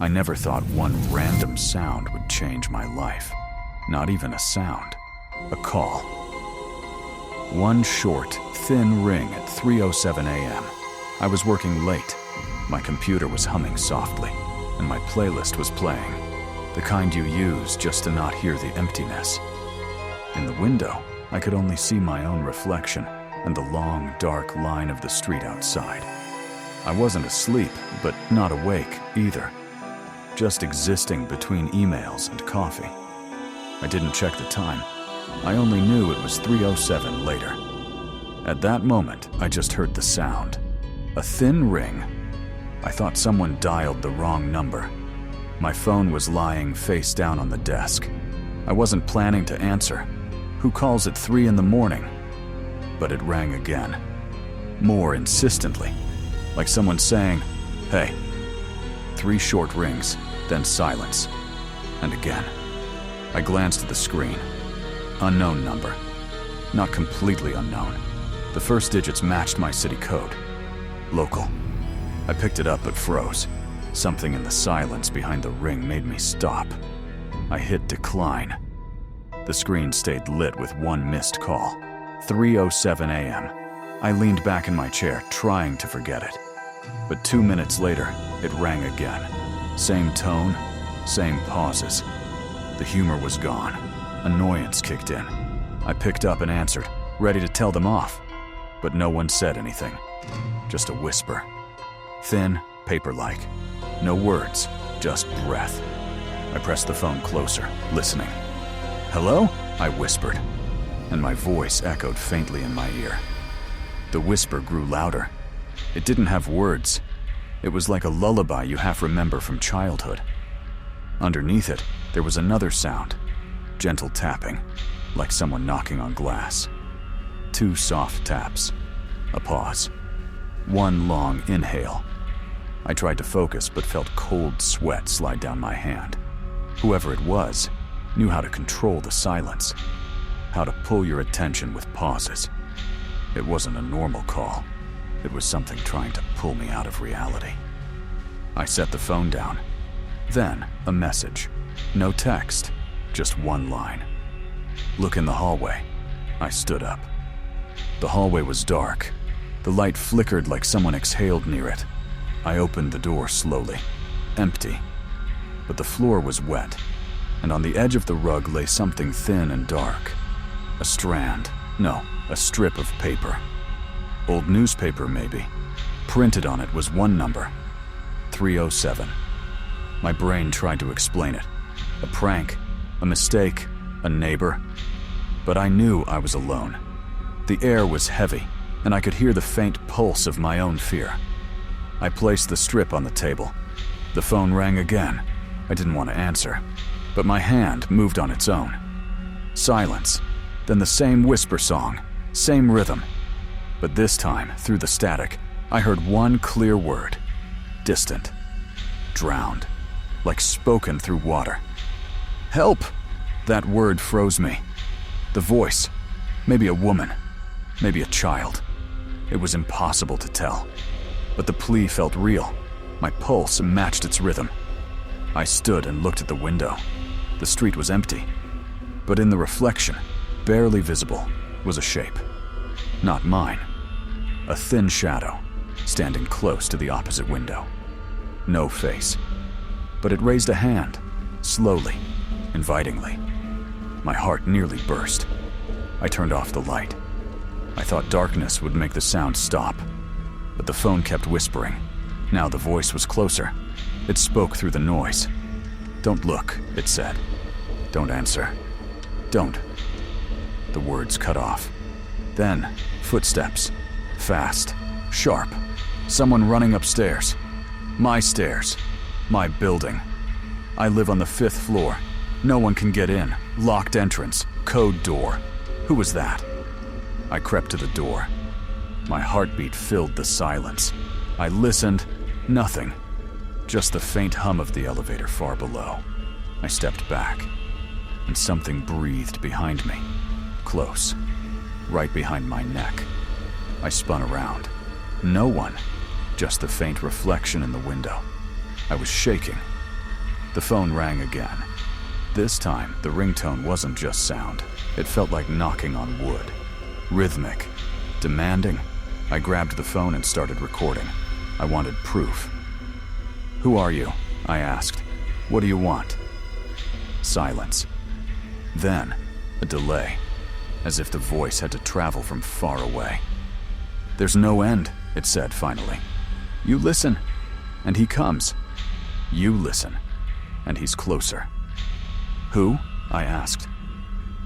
I never thought one random sound would change my life. Not even a sound. A call. One short, thin ring at 3:07 a.m. I was working late. My computer was humming softly, and my playlist was playing. The kind you use just to not hear the emptiness. In the window, I could only see my own reflection and the long, dark line of the street outside. I wasn't asleep, but not awake either. Just existing between emails and coffee. I didn't check the time. I only knew it was 3:07 later. At that moment, I just heard the sound. A thin ring. I thought someone dialed the wrong number. My phone was lying face down on the desk. I wasn't planning to answer. Who calls at 3 in the morning? But it rang again. More insistently. Like someone saying, "Hey." 3 short rings, then silence. And again. I glanced at the screen. Unknown number. Not completely unknown. The first digits matched my city code. Local. I picked it up but froze. Something in the silence behind the ring made me stop. I hit decline. The screen stayed lit with one missed call. 3:07 a.m. I leaned back in my chair, trying to forget it. But 2 minutes later, it rang again. Same tone, same pauses. The humor was gone. Annoyance kicked in. I picked up and answered, ready to tell them off. But no one said anything. Just a whisper. Thin, paper-like. No words, just breath. I pressed the phone closer, listening. "Hello?" I whispered, and my voice echoed faintly in my ear. The whisper grew louder. It didn't have words. It was like a lullaby you half remember from childhood. Underneath it, there was another sound. Gentle tapping, like someone knocking on glass. 2 soft taps. A pause. 1 long inhale. I tried to focus but felt cold sweat slide down my hand. Whoever it was knew how to control the silence, how to pull your attention with pauses. It wasn't a normal call. It was something trying to pull me out of reality. I set the phone down. Then, a message. No text, just 1 line. "Look in the hallway." I stood up. The hallway was dark. The light flickered like someone exhaled near it. I opened the door slowly. Empty. But the floor was wet, and on the edge of the rug lay something thin and dark. A strand. No, a strip of paper. Old newspaper, maybe. Printed on it was 1 number. 3:07. My brain tried to explain it. A prank, a mistake, a neighbor. But I knew I was alone. The air was heavy, and I could hear the faint pulse of my own fear. I placed the strip on the table. The phone rang again. I didn't want to answer, but my hand moved on its own. Silence. Then the same whisper song, same rhythm. But this time, through the static, I heard one clear word. Distant. Drowned. Like spoken through water. "Help!" That word froze me. The voice. Maybe a woman. Maybe a child. It was impossible to tell. But the plea felt real. My pulse matched its rhythm. I stood and looked at the window. The street was empty. But in the reflection, barely visible, was a shape. Not mine. A thin shadow, standing close to the opposite window. No face. But it raised a hand, slowly, invitingly. My heart nearly burst. I turned off the light. I thought darkness would make the sound stop. But the phone kept whispering. Now the voice was closer. It spoke through the noise. "Don't look," it said. "Don't answer. Don't." The words cut off. Then, footsteps. Fast. Sharp. Someone running upstairs. My stairs. My building. I live on the 5th floor. No one can get in. Locked entrance. Code door. Who was that? I crept to the door. My heartbeat filled the silence. I listened. Nothing. Just the faint hum of the elevator far below. I stepped back, and something breathed behind me. Close. Right behind my neck. I spun around. No one. Just the faint reflection in the window. I was shaking, The phone rang again. This time, the ringtone wasn't just sound. It felt like knocking on wood. Rhythmic. Demanding. I grabbed the phone and started recording. I wanted proof. "Who are you?" I asked. "What do you want?" Silence. Then, a delay, as if the voice had to travel from far away. "There's no end," it said finally. "You listen, and he comes. You listen, and he's closer." "Who?" I asked.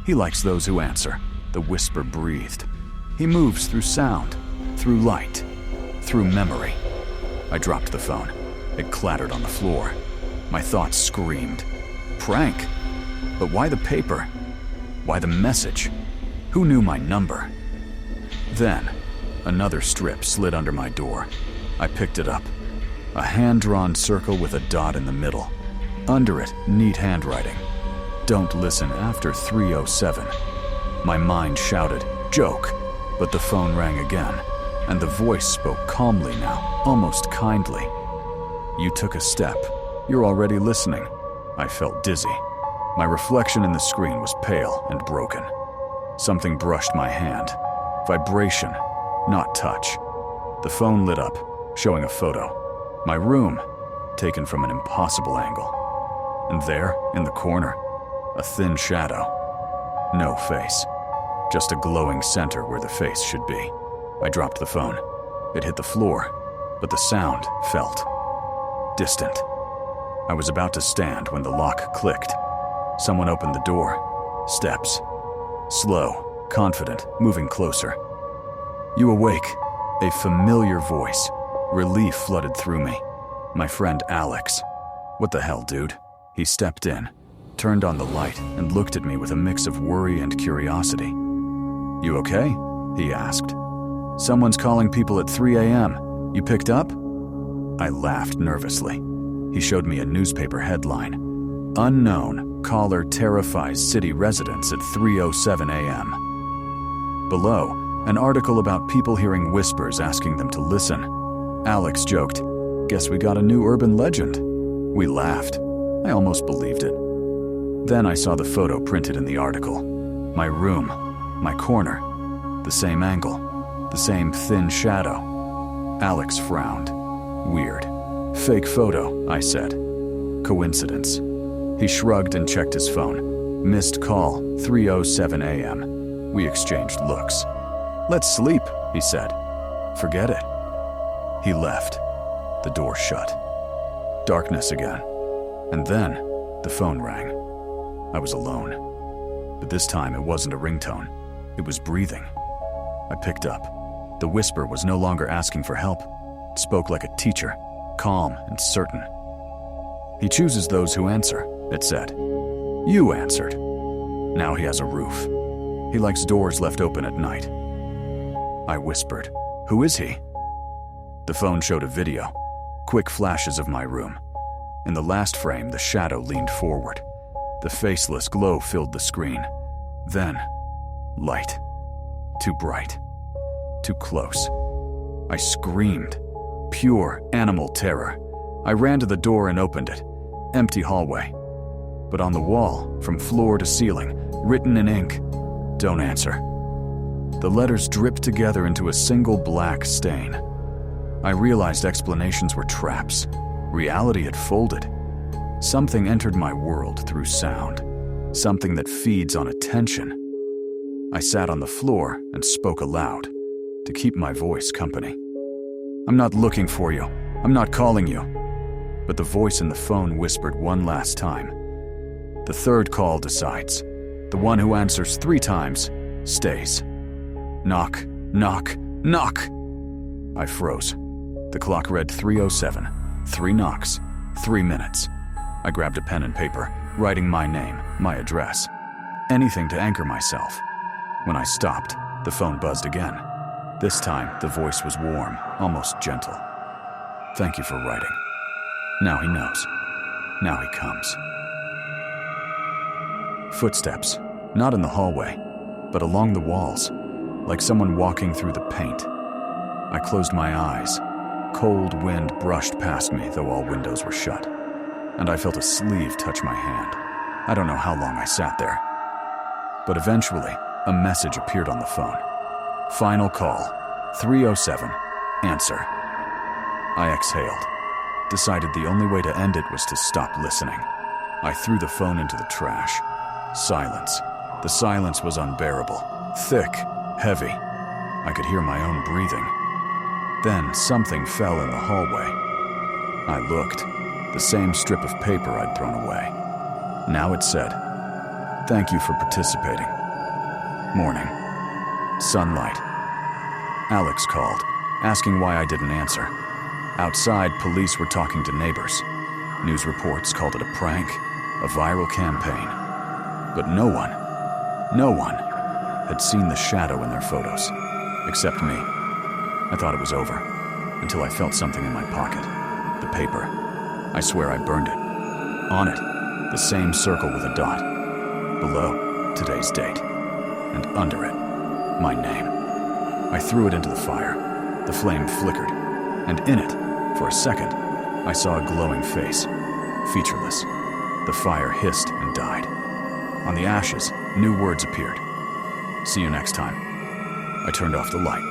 "He likes those who answer," the whisper breathed. "He moves through sound, through light, through memory." I dropped the phone. It clattered on the floor. My thoughts screamed. Prank? But why the paper? Why the message? Who knew my number? Then, another strip slid under my door. I picked it up. A hand-drawn circle with a dot in the middle. Under it, neat handwriting. "Don't listen after 3:07. My mind shouted, "Joke!" But the phone rang again, and the voice spoke calmly now, almost kindly. "You took a step. You're already listening." I felt dizzy. My reflection in the screen was pale and broken. Something brushed my hand. Vibration, not touch. The phone lit up, showing a photo. My room, taken from an impossible angle. And there, in the corner, a thin shadow. No face. Just a glowing center where the face should be. I dropped the phone. It hit the floor, but the sound felt distant. I was about to stand when the lock clicked. Someone opened the door. Steps. Slow, confident, moving closer. "You awake?" A familiar voice. Relief flooded through me. My friend Alex. "What the hell, dude?" He stepped in, turned on the light, and looked at me with a mix of worry and curiosity. "You okay?" he asked. "Someone's calling people at 3 a.m. You picked up?" I laughed nervously. He showed me a newspaper headline. "Unknown caller terrifies city residents at 3:07 a.m. Below, an article about people hearing whispers asking them to listen. Alex joked, "Guess we got a new urban legend." We laughed. I almost believed it. Then I saw the photo printed in the article. My room, my corner, the same angle, the same thin shadow. Alex frowned. "Weird. Fake photo," I said. "Coincidence." He shrugged and checked his phone. Missed call, 3:07 a.m. We exchanged looks. "Let's sleep," he said. "Forget it." He left. The door shut. Darkness again. And then, the phone rang. I was alone. But this time it wasn't a ringtone. It was breathing. I picked up. The whisper was no longer asking for help. It spoke like a teacher, calm and certain. "He chooses those who answer," it said. "You answered. Now he has a roof. He likes doors left open at night." I whispered, "Who is he?" The phone showed a video. Quick flashes of my room. In the last frame, the shadow leaned forward. The faceless glow filled the screen. Then, light. Too bright. Too close. I screamed. Pure animal terror. I ran to the door and opened it. Empty hallway. But on the wall, from floor to ceiling, written in ink, "Don't answer." The letters dripped together into a single black stain. I realized explanations were traps. Reality had folded. Something entered my world through sound. Something that feeds on attention. I sat on the floor and spoke aloud, to keep my voice company. "I'm not looking for you. I'm not calling you." But the voice in the phone whispered one last time. "The third call decides. The one who answers 3 times stays. Knock, knock, knock." I froze. The clock read 3:07. 3 knocks, 3 minutes. I grabbed a pen and paper, writing my name, my address. Anything to anchor myself. When I stopped, the phone buzzed again. This time, the voice was warm, almost gentle. "Thank you for writing. Now he knows. Now he comes." Footsteps, not in the hallway, but along the walls, like someone walking through the paint. I closed my eyes. Cold wind brushed past me, though all windows were shut. and I felt a sleeve touch my hand. I don't know how long I sat there. But eventually, a message appeared on the phone. Final call, 307, answer. I exhaled, decided the only way to end it was to stop listening. I threw the phone into the trash. Silence. The silence was unbearable. Thick, heavy. I could hear my own breathing. Then something fell in the hallway. I looked. The same strip of paper I'd thrown away. Now it said, "Thank you for participating. Morning. Sunlight." Alex called, asking why I didn't answer. Outside, police were talking to neighbors. News reports called it a prank, a viral campaign. But no one had seen the shadow in their photos, except me. I thought it was over, until I felt something in my pocket. The paper. I swear I burned it. On it, the same circle with a dot. Below, today's date. And under it, my name. I threw it into the fire. The flame flickered, and in it, for a second, I saw a glowing face, featureless. The fire hissed and died. On the ashes, new words appeared. "See you next time." I turned off the light,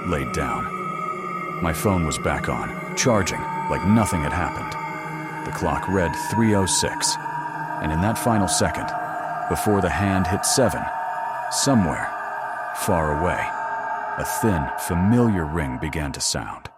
laid down. My phone was back on, charging like nothing had happened. The clock read 3:06, and in that final second, before the hand hit 7, somewhere, far away, a thin, familiar ring began to sound.